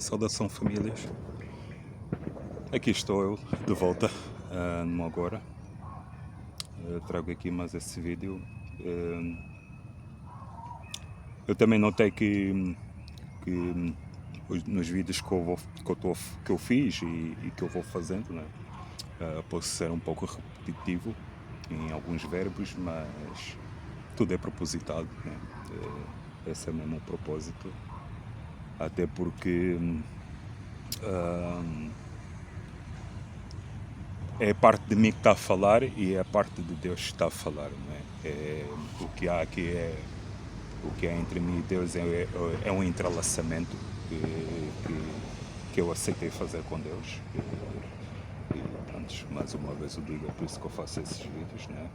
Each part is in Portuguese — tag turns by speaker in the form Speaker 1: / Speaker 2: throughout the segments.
Speaker 1: Saudação famílias, aqui estou eu de volta no Agora. Trago aqui mais esse vídeo. Eu também notei que nos vídeos que eu fiz e que eu vou fazendo, né, posso ser um pouco repetitivo em alguns verbos, mas tudo é propositado, né? Esse é mesmo o propósito, até porque é a parte de mim que está a falar e é a parte de Deus que está a falar, não é? O que há aqui o que há entre mim e Deus é um entrelaçamento que eu aceitei fazer com Deus. E pronto, mais uma vez o digo, é por isso que eu faço esses vídeos, né?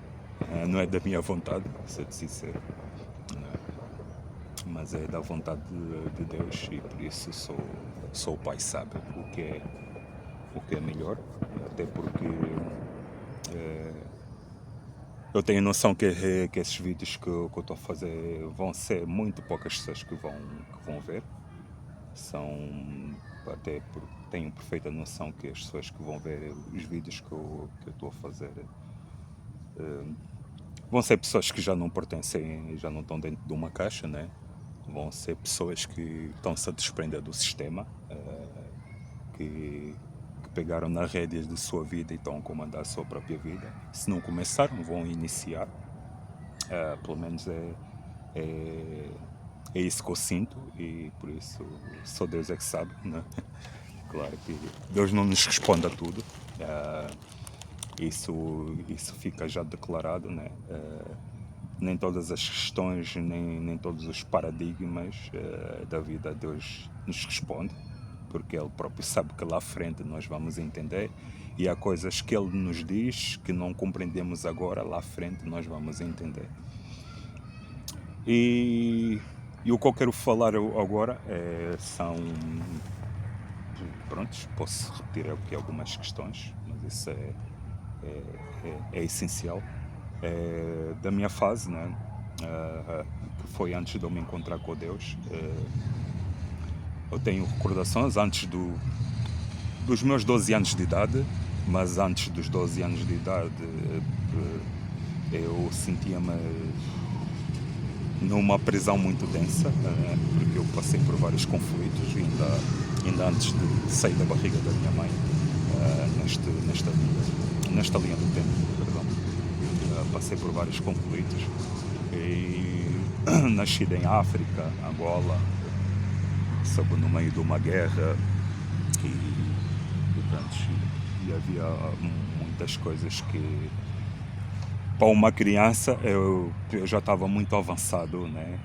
Speaker 1: Não é da minha vontade, ser sincero, mas é da vontade de Deus, e por isso sou o Pai sabe o que é melhor, até porque eu tenho noção que esses vídeos que eu estou a fazer vão ser muito poucas pessoas que vão ver. Até porque tenho perfeita noção que as pessoas que vão ver os vídeos que eu estou a fazer vão ser pessoas que já não pertencem, já não estão dentro de uma caixa, né? Vão ser pessoas que estão-se a desprender do sistema, que pegaram nas rédeas de sua vida e estão a comandar a sua própria vida. Se não começaram, vão iniciar. Pelo menos é isso que eu sinto, e por isso só Deus é que sabe, né? Claro que Deus não nos responde a tudo, isso fica já declarado, né? Nem todas as questões, nem todos os paradigmas da vida Deus nos responde, porque Ele próprio sabe que lá à frente nós vamos entender, e há coisas que Ele nos diz que não compreendemos agora, lá à frente nós vamos entender. E o que eu quero falar agora são... Prontos, posso repetir aqui algumas questões, mas isso é essencial. Da minha fase, né? Que foi antes de eu me encontrar com Deus. Eu tenho recordações antes dos meus 12 anos de idade, mas antes dos 12 anos de idade eu sentia-me numa prisão muito densa, porque eu passei por vários conflitos ainda antes de sair da barriga da minha mãe, nesta linha do tempo, perdão. Passei por vários conflitos e nascido em África, Angola, soube no meio de uma guerra e havia muitas coisas que, para uma criança, eu já estava muito avançado, né?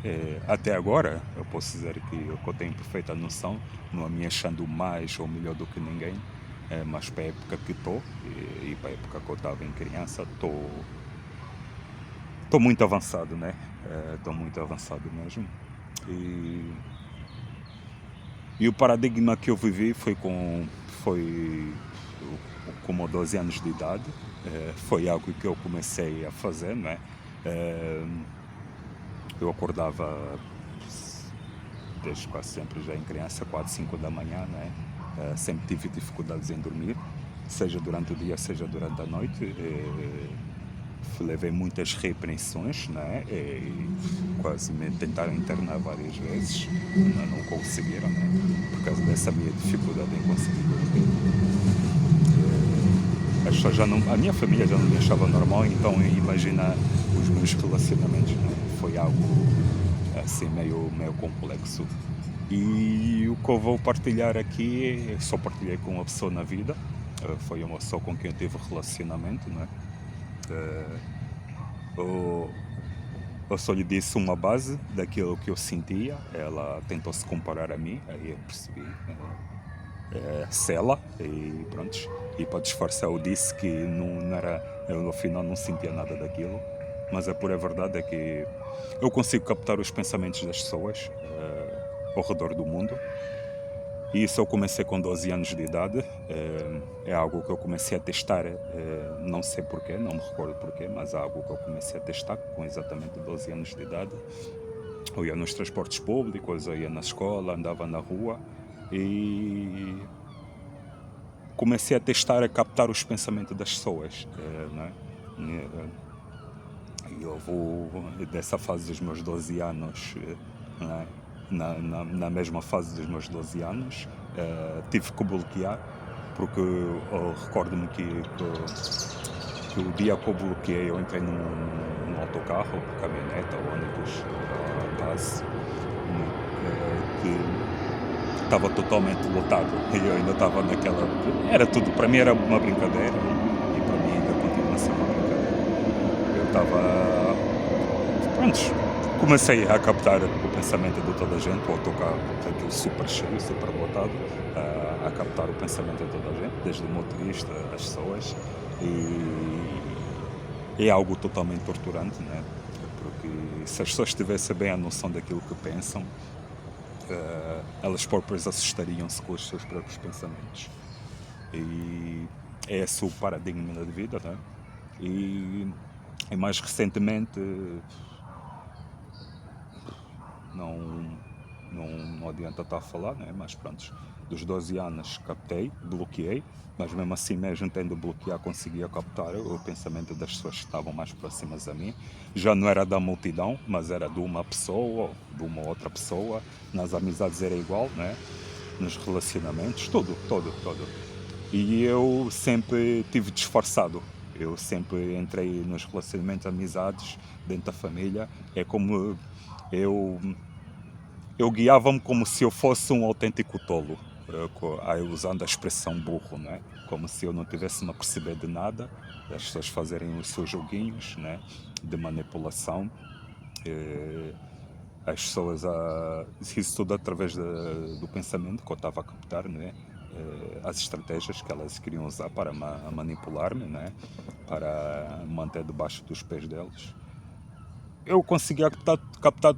Speaker 1: Até agora, eu posso dizer que eu tenho perfeita noção, não me achando mais ou melhor do que ninguém, mas para a época que estou e para a época que eu estava em criança, estou muito avançado, né? Estou muito avançado mesmo. E o paradigma que eu vivi foi como 12 anos de idade. Foi algo que eu comecei a fazer, não é? Eu acordava desde quase sempre, já em criança, 4, 5 da manhã, não é? Sempre tive dificuldades em dormir, seja durante o dia, seja durante a noite. Levei muitas repreensões, né? E quase me tentaram internar várias vezes, mas não conseguiram, né? Por causa dessa minha dificuldade em conseguir dormir. A minha família já não me achava normal, então imagina os meus relacionamentos, né? Foi algo assim meio complexo. E o que eu vou partilhar aqui, eu só partilhei com uma pessoa na vida, foi uma pessoa com quem eu tive relacionamento, né? Eu só lhe disse uma base daquilo que eu sentia. Ela tentou se comparar a mim, aí eu percebi Sela, e pronto. E para disfarçar eu disse que não era, eu no final não sentia nada daquilo, mas a pura verdade é que eu consigo captar os pensamentos das pessoas ao redor do mundo. E isso eu comecei com 12 anos de idade, é algo que eu comecei a testar, não sei porquê, não me recordo porquê, mas é algo que eu comecei a testar com exatamente 12 anos de idade. Eu ia nos transportes públicos, eu ia na escola, andava na rua e comecei a testar a captar os pensamentos das pessoas, né? E eu vou dessa fase dos meus 12 anos, né? Na mesma fase dos meus 12 anos, tive que bloquear, porque eu recordo-me que o dia que eu bloqueei, eu entrei num autocarro, caminhonete, ônibus, base, que estava totalmente lotado e eu ainda estava naquela. Era tudo, para mim era uma brincadeira e para mim ainda continua a ser uma brincadeira. Eu estava. Prontos, comecei a captar o pensamento de toda a gente, o autocarro, aquilo super cheio, super lotado, a captar o pensamento de toda a gente, desde o motorista, as pessoas, e é algo totalmente torturante, né? Porque se as pessoas tivessem bem a noção daquilo que pensam, elas próprias assustariam-se com os seus próprios pensamentos. E é esse o paradigma da vida, né? E mais recentemente, não adianta estar a falar, né? Mas pronto, dos 12 anos captei, bloqueei, mas mesmo assim, mesmo tendo bloquear, conseguia captar o pensamento das pessoas que estavam mais próximas a mim. Já não era da multidão, mas era de uma pessoa, de uma outra pessoa. Nas amizades era igual, né? Nos relacionamentos, tudo. E eu sempre tive disfarçado. Eu sempre entrei nos relacionamentos, amizades, dentro da família. É como eu guiava-me como se eu fosse um autêntico tolo, usando a expressão burro, né? Como se eu não tivesse-me a perceber de nada, as pessoas fazerem os seus joguinhos, né? De manipulação, as pessoas isso tudo através do pensamento que eu estava a captar, né? As estratégias que elas queriam usar para manipular-me, né? Para manter debaixo dos pés deles. Eu conseguia captar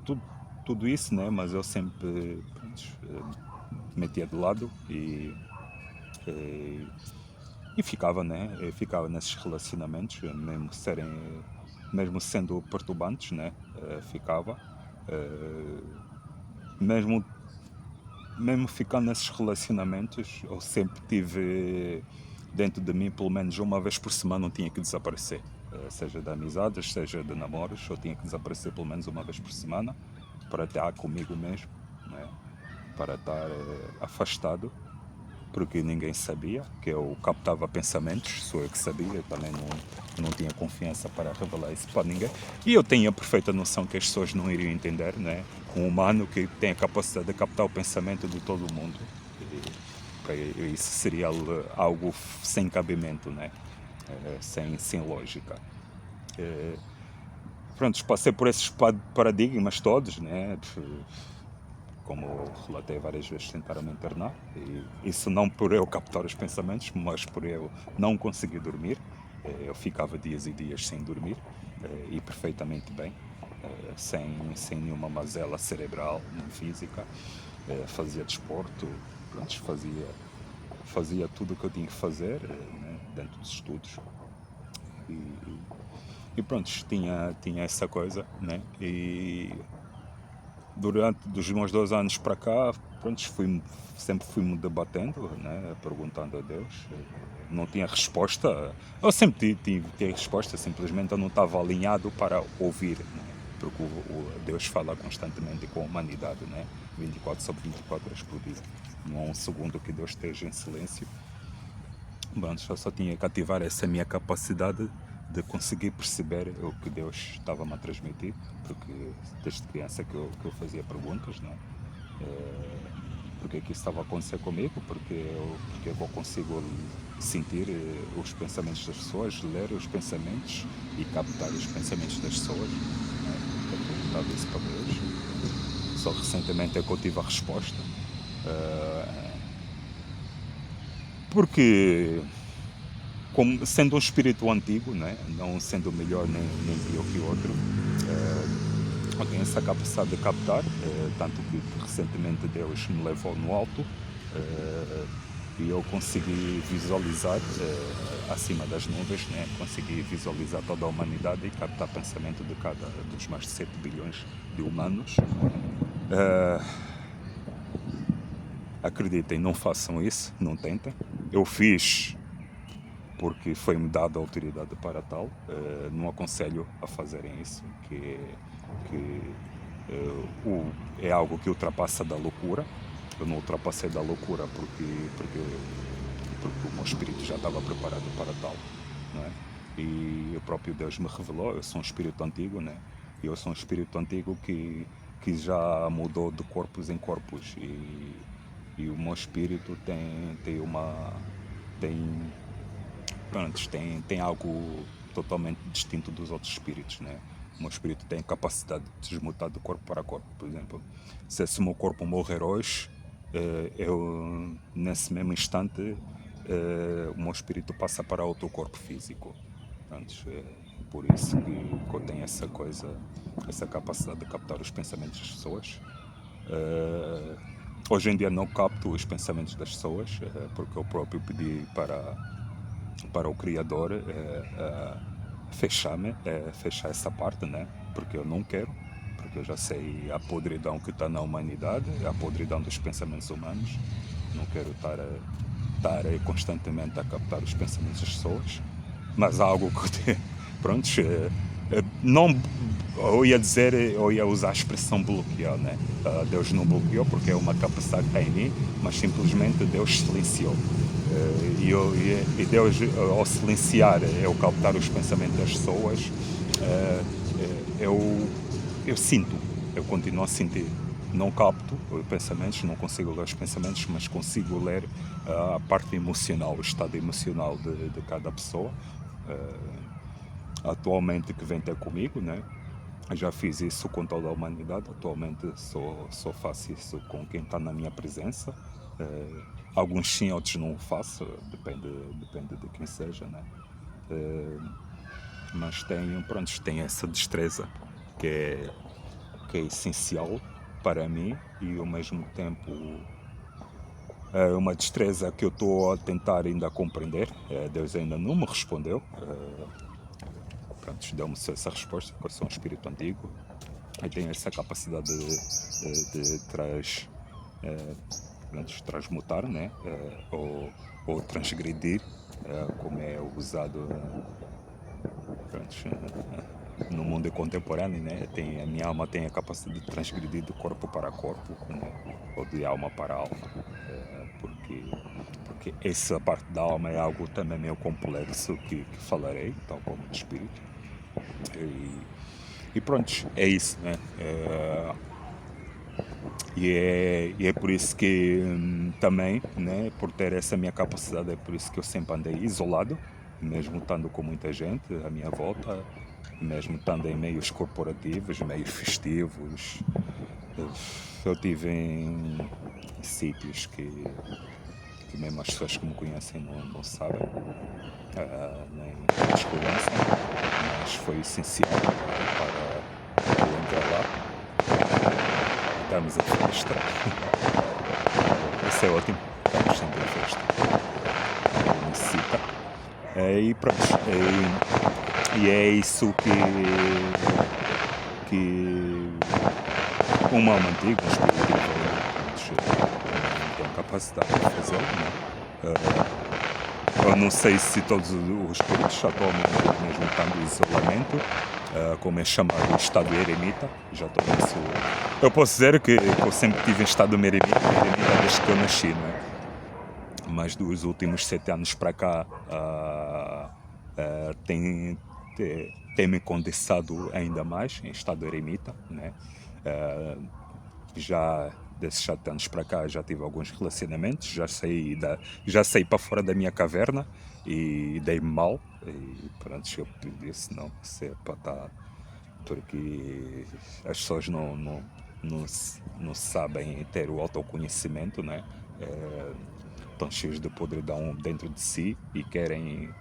Speaker 1: tudo isso, né? Mas eu sempre metia de lado e ficava, né? Eu ficava nesses relacionamentos, mesmo sendo perturbantes, né? Ficava. Mesmo ficando nesses relacionamentos, eu sempre tive dentro de mim, pelo menos uma vez por semana, eu tinha que desaparecer. Seja de amizades, seja de namoros, eu tinha que desaparecer pelo menos uma vez por semana para estar comigo mesmo, né? Para estar afastado, porque ninguém sabia que eu captava pensamentos, sou eu que sabia, eu também não tinha confiança para revelar isso para ninguém. E eu tinha a perfeita noção que as pessoas não iriam entender, né? Um humano que tem a capacidade de captar o pensamento de todo mundo. E isso seria algo sem cabimento, né? Sem lógica. Pronto, passei por esses paradigmas todos, né? Como relatei várias vezes, tentaram me internar. E isso não por eu captar os pensamentos, mas por eu não conseguir dormir. Eu ficava dias e dias sem dormir, e perfeitamente bem, sem nenhuma mazela cerebral nem física. Fazia desporto, pronto, fazia tudo o que eu tinha que fazer, né, dentro dos estudos. E pronto, tinha essa coisa, né? E durante dos meus 2 anos para cá, pronto, sempre fui-me debatendo, né? Perguntando a Deus. Não tinha resposta. Eu sempre tive resposta, simplesmente eu não estava alinhado para ouvir, né? Porque Deus fala constantemente com a humanidade, né? 24/24 horas por dia. Não há um segundo que Deus esteja em silêncio. Bom, eu só tinha que ativar essa minha capacidade de conseguir perceber o que Deus estava-me a transmitir, porque desde criança que eu fazia perguntas, não é? Porque é que isso estava a acontecer comigo, porque eu consigo sentir os pensamentos das pessoas, ler os pensamentos e captar os pensamentos das pessoas, não é? Eu perguntava isso para Deus. Só recentemente é que eu tive a resposta. Porque, como, sendo um espírito antigo, né? Não sendo melhor nem pior que o outro, eu tenho essa capacidade de captar, tanto que recentemente Deus me levou no alto, e eu consegui visualizar acima das nuvens, né? Consegui visualizar toda a humanidade e captar pensamento de cada dos mais de 7 bilhões de humanos. acreditem, não façam isso, não tentem. Eu fiz porque foi-me dada a autoridade para tal. Não aconselho a fazerem isso, é algo que ultrapassa da loucura. Eu não ultrapassei da loucura porque o meu espírito já estava preparado para tal, não é? E o próprio Deus me revelou, eu sou um espírito antigo, né? E eu sou um espírito antigo que já mudou de corpos em corpos e o meu espírito tem algo totalmente distinto dos outros espíritos, né? O meu espírito tem a capacidade de desmutar de corpo para corpo. Por exemplo, se esse meu corpo morrer hoje, eu nesse mesmo instante o meu espírito passa para outro corpo físico. Por isso que eu tenho essa capacidade de captar os pensamentos das pessoas. Hoje em dia não capto os pensamentos das pessoas, porque eu próprio pedi para o Criador fechar essa parte, né? Porque eu não quero, porque eu já sei a podridão que está na humanidade, a podridão dos pensamentos humanos. Não quero estar constantemente a captar os pensamentos das pessoas, mas algo que pronto, não, eu ia usar a expressão bloquear, né? Deus não bloqueou porque é uma capacidade que está em mim, mas simplesmente Deus silenciou. E Deus, ao silenciar, eu captar os pensamentos das pessoas, eu sinto, eu continuo a sentir. Não capto os pensamentos, não consigo ler os pensamentos, mas consigo ler a parte emocional, o estado emocional de cada pessoa. Atualmente que vem ter comigo, né? Já fiz isso com toda a humanidade, atualmente só faço isso com quem está na minha presença. Alguns sim, outros não faço, depende de quem seja, né? Mas tenho essa destreza que é essencial para mim e ao mesmo tempo é uma destreza que eu estou a tentar ainda compreender. Deus ainda não me respondeu. Deu-me essa resposta, que eu sou um espírito antigo e tenho essa capacidade de transmutar, né? Ou transgredir, como é usado no mundo contemporâneo, né? A minha alma tem a capacidade de transgredir de corpo para corpo, né? Ou de alma para alma, porque essa parte da alma é algo também meio complexo que falarei, tal como o espírito. E pronto, é isso, né? E é por isso que também, né, por ter essa minha capacidade, é por isso que eu sempre andei isolado, mesmo estando com muita gente à minha volta, mesmo estando em meios corporativos, meios festivos. Eu estive em sítios que mesmo as pessoas que me conhecem não sabem, nem desconhecem, mas foi essencial para eu entrar lá. Estamos em festa. Isso é ótimo. Estamos sempre em festa. Necessita. E pronto. E é isso que uma alma antiga, um espírito tem capacidade de fazer, né? Eu não sei se todos os espíritos atualmente, mesmo estando em isolamento, como é chamado, estado eremita, já estou nisso. Eu posso dizer que eu sempre tive em estado eremita desde que eu nasci, não é? Mas dos últimos 7 anos para cá tem-me condensado ainda mais em estado eremita, né? Já desses 7 anos para cá já tive alguns relacionamentos, já saí para fora da minha caverna e dei-me mal. E pronto, eu disse não, se é para estar, porque as pessoas não sabem ter o autoconhecimento, né? Estão cheios de podridão dentro de si e querem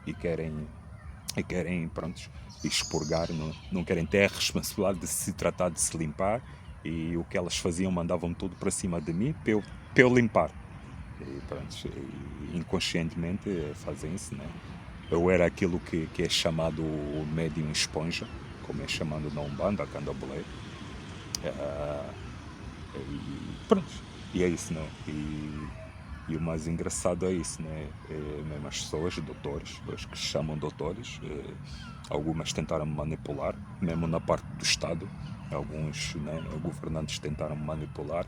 Speaker 1: pronto, expurgar, não querem ter a responsabilidade de se tratar, de se limpar, e o que elas faziam, mandavam tudo para cima de mim para eu limpar. E pronto, inconscientemente fazem isso, né? Eu era aquilo que é chamado o médium esponja, como é chamado na Umbanda, Candomblé. E pronto, E é isso, né? E o mais engraçado é isso, né? É mesmo as pessoas, doutores, os que se chamam doutores, algumas tentaram me manipular, mesmo na parte do Estado, alguns, né, governantes tentaram me manipular,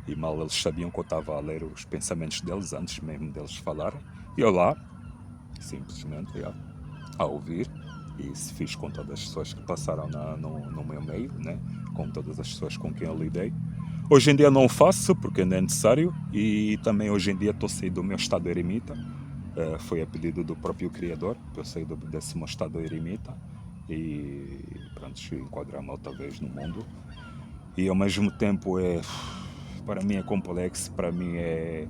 Speaker 1: e mal eles sabiam que eu estava a ler os pensamentos deles antes mesmo deles falarem, e eu lá, simplesmente, a ouvir, e se fiz com todas as pessoas que passaram no meu meio, né? Com todas as pessoas com quem eu lidei. Hoje em dia não o faço porque não é necessário, e também hoje em dia estou a sair do meu estado eremita. Foi a pedido do próprio Criador para eu sair desse meu estado eremita e pronto, enquadrar-me outra vez no mundo. E ao mesmo tempo para mim é complexo, para mim é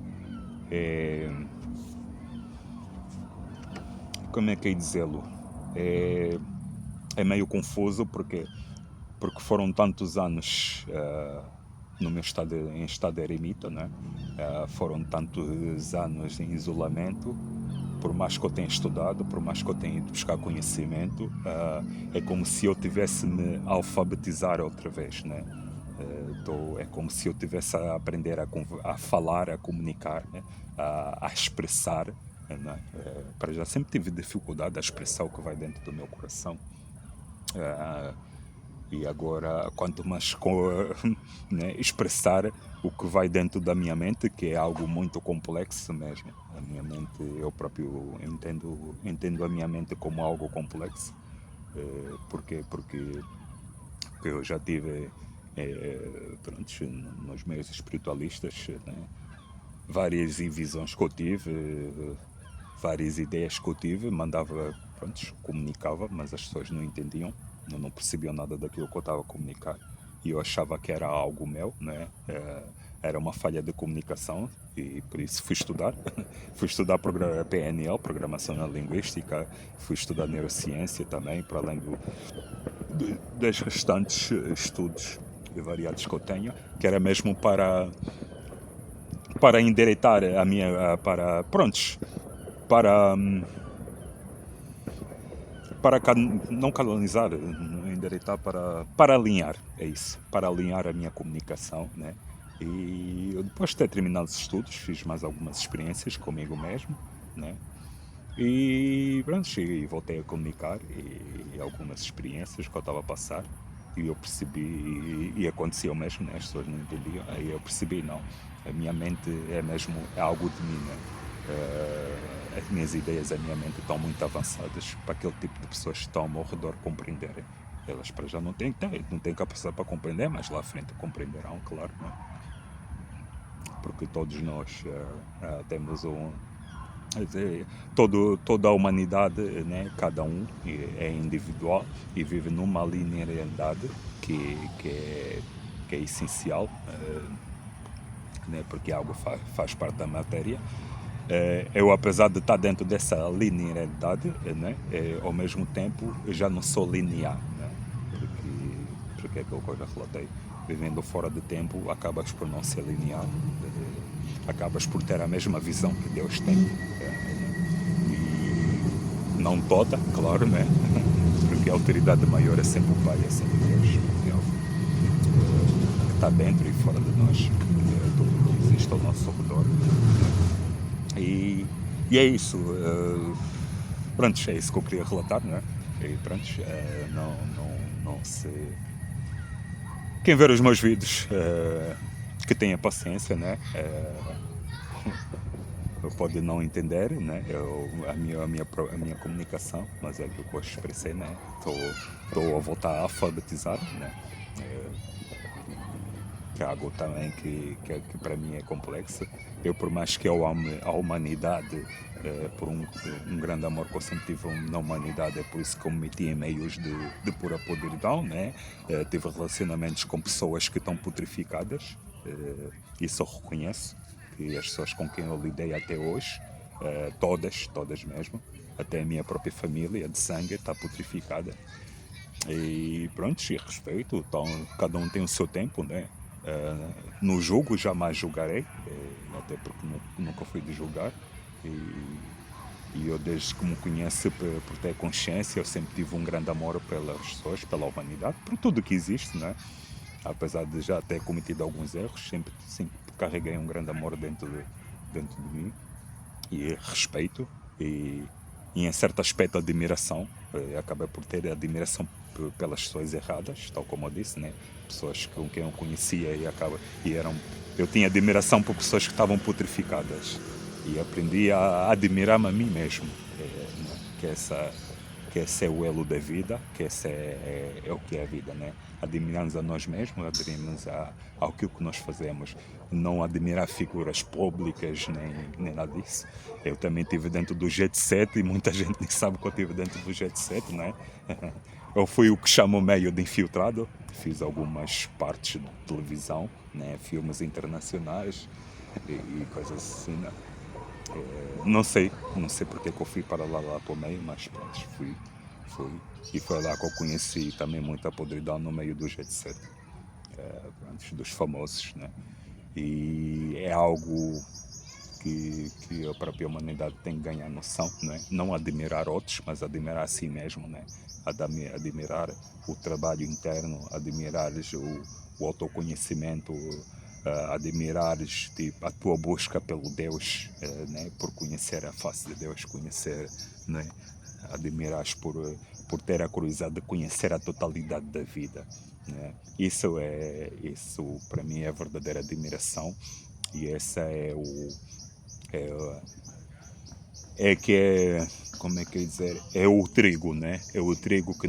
Speaker 1: como é que é dizê-lo? É, é meio confuso porque foram tantos anos no meu estado, em estado eremita, né? Foram tantos anos em isolamento, por mais que eu tenha estudado, por mais que eu tenha ido buscar conhecimento, é como se eu tivesse me alfabetizar outra vez, né? É como se eu tivesse a aprender a falar, a comunicar, né? A expressar, né? Para já sempre tive dificuldade a expressar o que vai dentro do meu coração. E agora, quanto mais né, expressar o que vai dentro da minha mente, que é algo muito complexo mesmo. A minha mente, eu próprio entendo a minha mente como algo complexo. Porque eu já tive, pronto, nos meios espiritualistas, né, várias visões que eu tive, várias ideias que eu tive, mandava, pronto, comunicava, mas as pessoas não entendiam, não percebiam nada daquilo que eu estava a comunicar. E eu achava que era algo meu, né? Era uma falha de comunicação e por isso fui estudar. Fui estudar PNL, Programação na Linguística, fui estudar Neurociência também, para além das restantes estudos variados que eu tenho, que era mesmo para endireitar a minha, prontos, para, não canalizar, endireitar, para alinhar, é isso, para alinhar a minha comunicação, né? E depois de ter terminado os estudos, fiz mais algumas experiências comigo mesmo, né? E pronto, e voltei a comunicar e algumas experiências que eu estava a passar e eu percebi, e aconteceu mesmo, né? As pessoas não entendiam, aí eu percebi, não, a minha mente é mesmo é algo de mim, né? As minhas ideias, a minha mente estão muito avançadas para aquele tipo de pessoas que estão ao meu redor compreenderem. Elas para já não têm capacidade para compreender, mas lá à frente compreenderão, claro, né? Porque todos nós temos quer dizer, toda a humanidade, né, cada um é individual e vive numa linearidade que é essencial, né, porque algo faz parte da matéria. Eu, apesar de estar dentro dessa linearidade, né, ao mesmo tempo eu já não sou linear, né, porque é aquilo que eu já relatei. Vivendo fora de tempo, acabas por não ser linear, acabas por ter a mesma visão que Deus tem. Não toda, claro, né? Porque a autoridade maior é sempre o Pai, é sempre Deus, que está dentro e fora de nós, tudo que existe ao nosso redor. E é isso. Pronto, é isso que eu queria relatar, não é? E pronto, não se. Quem ver os meus vídeos, que tenha paciência, né? Pode não entender, né? A minha comunicação, mas é aquilo que eu expressei, né? Estou a voltar a alfabetizar, né? Que é algo também que para mim é complexo. Eu, por mais que eu ame a humanidade, por um grande amor que eu sempre tive na humanidade, é por isso que eu me meti em meios de pura podridão, né? Tive relacionamentos com pessoas que estão putrificadas, isso eu reconheço, que as pessoas com quem eu lidei até hoje, todas mesmo, até a minha própria família de sangue está putrificada. E pronto, e respeito, então cada um tem o seu tempo, né? No julgo jamais julgarei, até porque nunca fui de julgar. E eu, desde que me conheço por ter consciência, eu sempre tive um grande amor pelas pessoas, pela humanidade, por tudo que existe, né? Apesar de já ter cometido alguns erros, sempre carreguei um grande amor dentro de mim, e respeito, e em certo aspecto admiração. Acabei por ter admiração pelas pessoas erradas, tal como eu disse, né? Pessoas com quem eu conhecia e eram, eu tinha admiração por pessoas que estavam putrificadas, e aprendi a admirar-me a mim mesmo, né? Que esse é o elo da vida, que esse é o que é a vida, né? Admirarmos a nós mesmos, admirarmos ao que nós fazemos, não admirar figuras públicas, nem nada disso. Eu também estive dentro do Jet Set, e muita gente nem sabe que eu estive dentro do Jet Set, né? Eu fui o que chamo meio de infiltrado, fiz algumas partes de televisão, né? Filmes internacionais e coisas assim, né? Não sei porque que eu fui para lá para o meio, mas pronto, fui. E foi lá que eu conheci também muita podridão no meio do Jet Set, pronto, dos famosos, né? E é algo que a própria humanidade tem que ganhar noção, né? Não admirar outros, mas admirar a si mesmo, né? Admirar o trabalho interno, admirar o autoconhecimento, admirares tipo, a tua busca pelo Deus, né? Por conhecer a face de Deus, conhecer, né? Admirares por ter a curiosidade de conhecer a totalidade da vida, né? Isso para mim é a verdadeira admiração, e essa é que é, como é que eu dizer, é o trigo, né? É o trigo que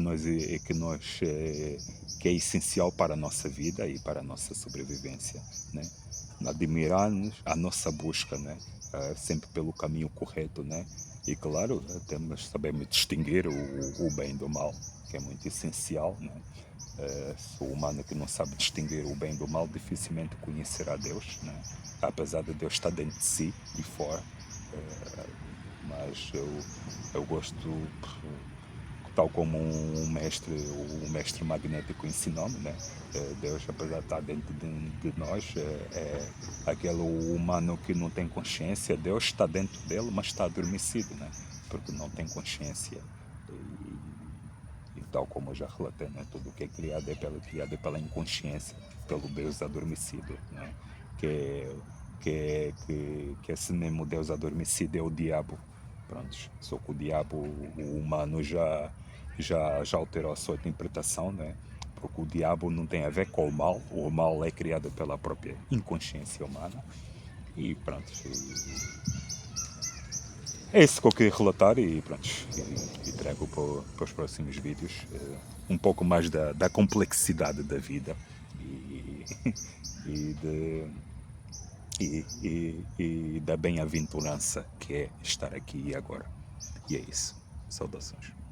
Speaker 1: é essencial para a nossa vida e para a nossa sobrevivência, né? Admirar-nos a nossa busca, né? Sempre pelo caminho correto, né? E claro, temos sabemos distinguir o bem do mal, que é muito essencial, né? Se o humano que não sabe distinguir o bem do mal dificilmente conhecerá Deus, né? Apesar de Deus estar dentro de si e fora, mas eu gosto, tal como o mestre magnético ensinou-me, né? Deus, apesar de estar dentro de nós, aquele humano que não tem consciência, Deus está dentro dele, mas está adormecido, né? Porque não tem consciência. E tal como eu já relatei, né? Tudo o que é criado é pela inconsciência, pelo Deus adormecido, né? Que esse mesmo Deus adormecido é o diabo. Prontos. Só que o diabo, o humano já alterou a sua interpretação, né? Porque o diabo não tem a ver com o mal é criado pela própria inconsciência humana. E pronto, é isso que eu queria relatar, e pronto, e trago para os próximos vídeos um pouco mais da complexidade da vida, e, e, de, e da bem-aventurança que é estar aqui e agora. E é isso. Saudações.